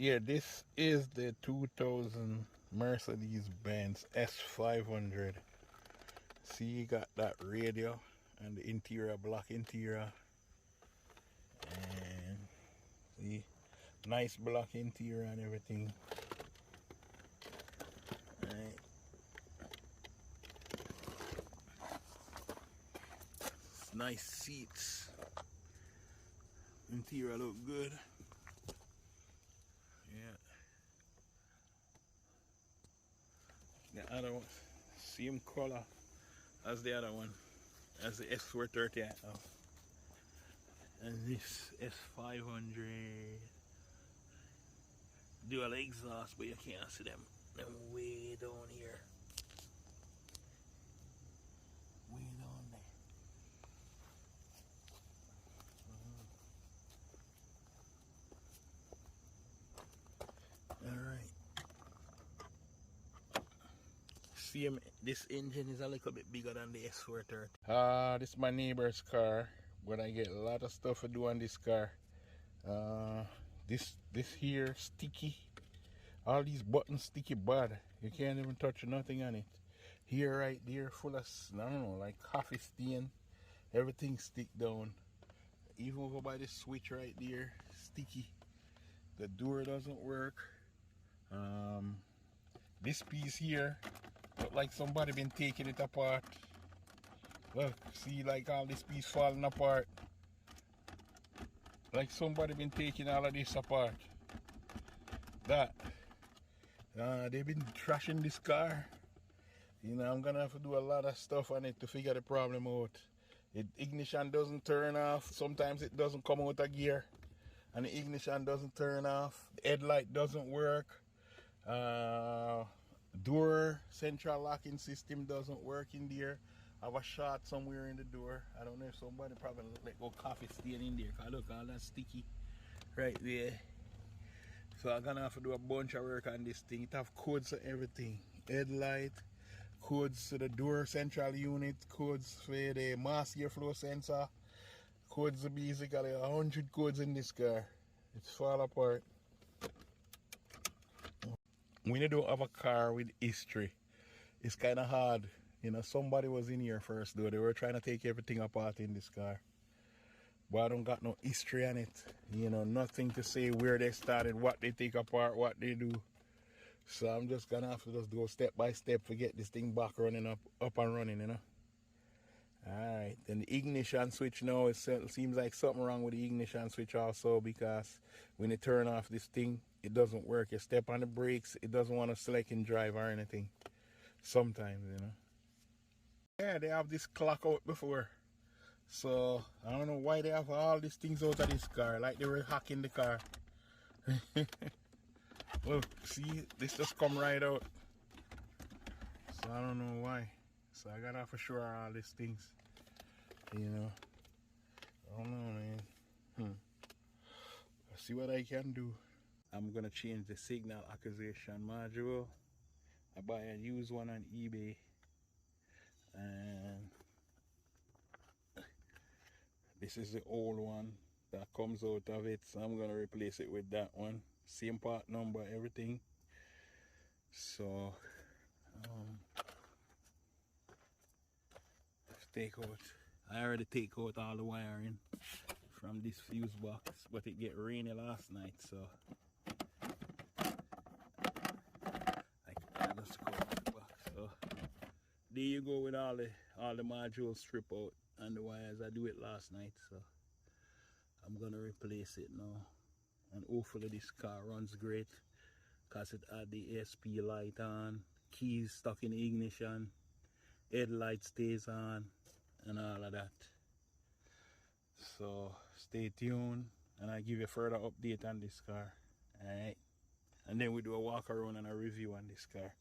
Yeah, this is the 2000 Mercedes-Benz S500. See, you got that radio and the interior, black interior. And see, nice black interior and everything. Right. Nice seats. Interior look good. Yeah. The other one, same color as the other one, as the S430 I have. And this S500 dual exhaust, but you can't see them. Them way down here. Way down there. Alright. Same, this engine is a little bit bigger than the S430. This is my neighbor's car, but I get a lot of stuff to do on this car. This here sticky. All these buttons sticky bad. You can't even touch nothing on it. Here, right there, full of, I don't know, like coffee stain. Everything stick down. Even over by the switch right there, sticky. The door doesn't work. This piece here, look like somebody been taking it apart. Look, see, like all this piece falling apart. Like somebody been taking all of this apart. That. They've been trashing this car. You know, I'm gonna have to do a lot of stuff on it to figure the problem out. The ignition doesn't turn off. Sometimes it doesn't come out of gear. And the ignition doesn't turn off. The headlight doesn't work. Door central locking system doesn't work in there. I have a shot somewhere in the door. I don't know if somebody probably let go coffee stain in there. Cause look, all that sticky right there. So I'm gonna have to do a bunch of work on this thing. It have codes for everything. Headlight, codes to the door central unit, codes for the mass airflow sensor, codes basically 100 codes in this car. It's fall apart. When you don't have a car with history, it's kind of hard. You know, somebody was in here first though. They were trying to take everything apart in this car. But I don't got no history on it. You know, nothing to say where they started, what they take apart, what they do. So I'm just gonna have to just go step by step to get this thing back running up and running, you know. Alright, then the ignition switch now, it seems like something wrong with the ignition switch also, because when you turn off this thing, it doesn't work. You step on the brakes, it doesn't want to select and drive or anything. Sometimes, you know. Yeah, they have this clock out before. So, I don't know why they have all these things out of this car, like they were hacking the car. Look, see, this just come right out. So, I don't know why. So, I gotta for sure all these things. You know. I don't know, man. Let's see what I can do. I'm gonna change the signal acquisition module. I buy a used one on eBay. And this is the old one that comes out of it, so I'm gonna replace it with that one. Same part number, everything. So let's take out. I already take out all the wiring from this fuse box, but it get rainy last night, so I just go out the box. So there you go with all the modules strip out and the wires. I do it last night, so I'm gonna replace it now, and hopefully this car runs great, because it had the ESP light on, keys stuck in the ignition, headlight stays on, and all of that. So stay tuned and I'll give you a further update on this car. Alright, and then we do a walk around and a review on this car.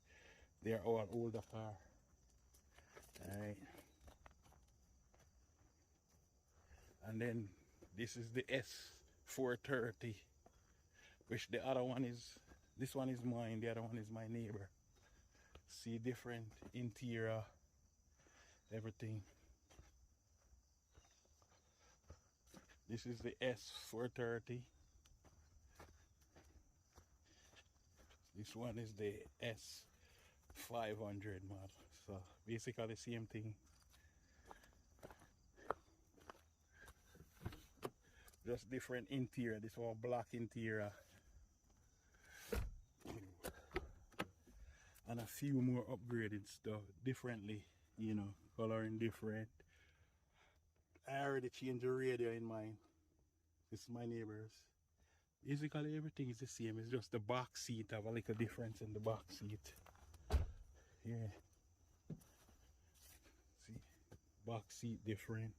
They're all older car. Alright, and then this is the S430, which the other one is, this one is mine, the other one is my neighbor. See, different interior, everything. This is the S430. This one is the S500 mod. So basically the same thing. Just different interior. This one black interior. And a few more upgraded stuff differently, you know, coloring different. I already changed the radio in mine. This is my neighbor's. Basically everything is the same. It's just the back seat have a little difference in the back seat. Yeah. See, back seat different.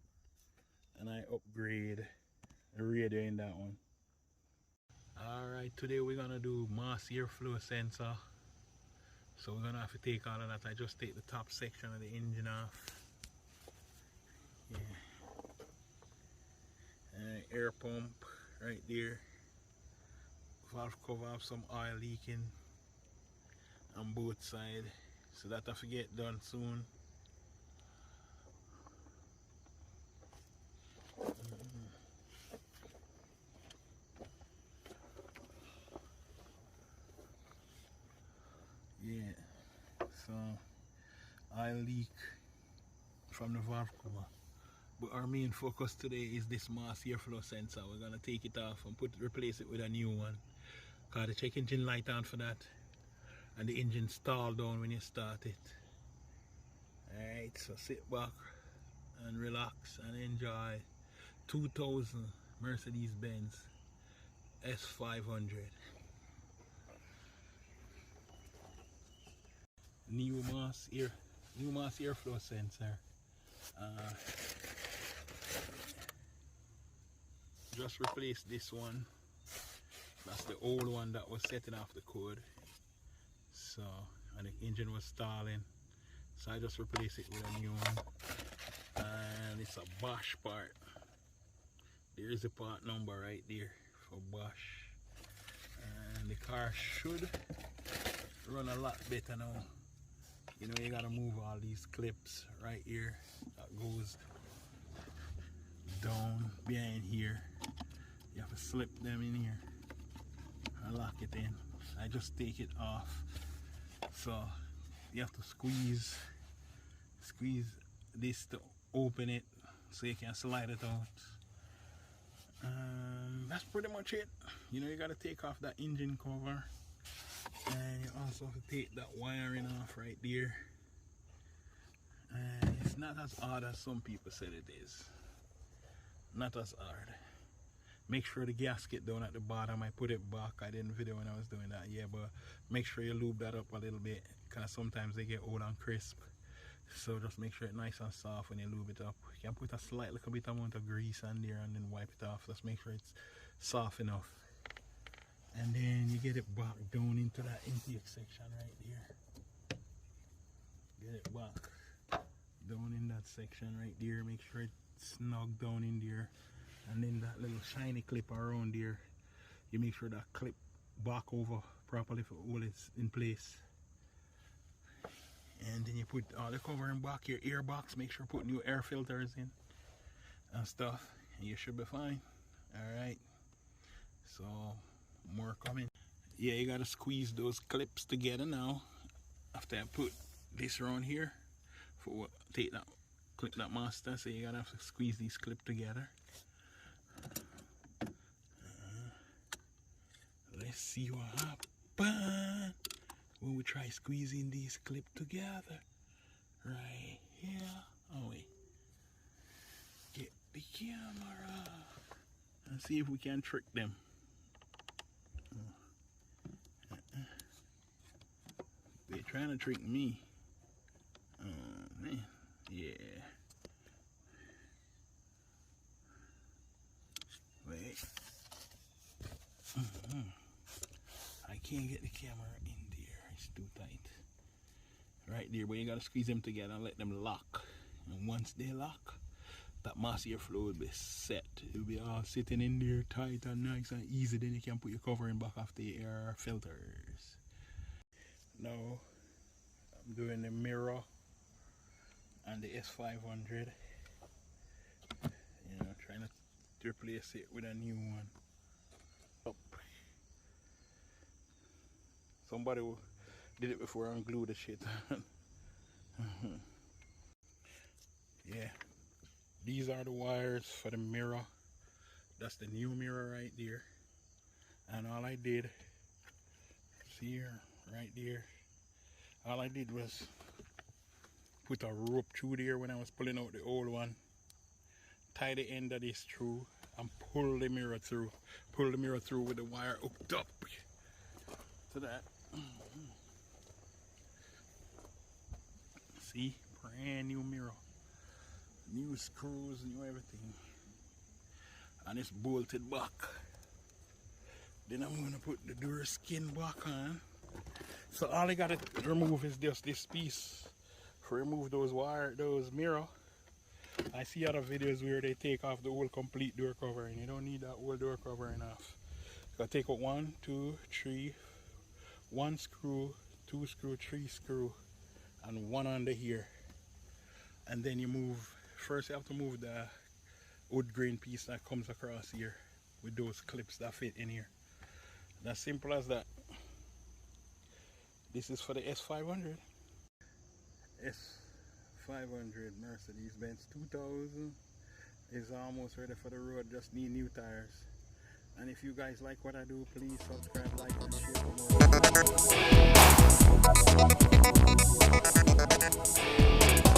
And I upgrade the radio in that one. Alright, today we're gonna do mass airflow sensor. So we're gonna have to take all of that. I just take the top section of the engine off. Yeah. And air pump right there. Valve cover have some oil leaking on both sides. So that have to get done soon. Yeah. So oil leak from the valve cover. But our main focus today is this mass airflow sensor. We're gonna take it off and replace it with a new one. Cause the check engine light on for that, and the engine stall down when you start it. Alright, so sit back and relax and enjoy 2000 Mercedes-Benz S500. New mass airflow sensor. Just replace this one. That's the old one that was setting off the code. So, and the engine was stalling. So I just replaced it with a new one. And it's a Bosch part. There is a part number right there for Bosch. And the car should run a lot better now. You know, you gotta move all these clips right here. That goes down behind here. You have to slip them in here and lock it in. I just take it off. So you have to squeeze this to open it so you can slide it out. That's pretty much it. You know, you gotta take off that engine cover, and you also have to take that wiring off right there. And it's not as hard as some people said it is. Not as hard. Make sure the gasket down at the bottom, I put it back. I didn't video when I was doing that, yeah, but make sure you lube that up a little bit, because sometimes they get old and crisp. So just make sure it's nice and soft when you lube it up. You can put a slight little bit amount of grease on there and then wipe it off. Just make sure it's soft enough. And then you get it back down into that intake section right there. Get it back down in that section right there. Make sure it's snug down in there. And then that little shiny clip around there, you make sure that clip back over properly for all it's in place. And then you put all the covering back, your air box, make sure put new air filters in and stuff, and you should be fine. Alright, so more coming. Yeah, you gotta squeeze those clips together now. After I put this around here, for take that clip, that master, so you gotta have to squeeze these clips together. Let's see what happens when we try squeezing these clips together. Right here. Oh wait. Get the camera and see if we can trick them. They're trying to trick me. Oh man. Yeah. Wait. I can't get the camera in there. It's too tight. Right there, but you gotta squeeze them together and let them lock. And once they lock, that mass airflow will be set. It'll be all sitting in there tight and nice and easy. Then you can put your covering back after the air filters. Now I'm doing the mirror and the S500. You know, trying to replace it with a new one. Up. Some somebody who did it before and glued the shit. Yeah, these are the wires for the mirror. That's the new mirror right there. And all I did, see here, right there, all I did was put a rope through there when I was pulling out the old one, tie the end of this through, and pull the mirror through. Pull the mirror through with the wire hooked up to that. See, brand new mirror, new screws, new everything, and it's bolted back. Then I'm gonna put the door skin back on. So all I gotta remove is just this piece. For remove those mirror. I see other videos where they take off the whole complete door covering. You don't need that whole door covering off. So I take out 1, 2, 3, 1 screw, 2 screw, 3 screw, and 1 under here. And then you move, first you have to move the wood grain piece that comes across here with those clips that fit in here. And as simple as that. This is for the S500. S500 Mercedes-Benz 2000 is almost ready for the road, just need new tires. And if you guys like what I do, please subscribe, like, and share.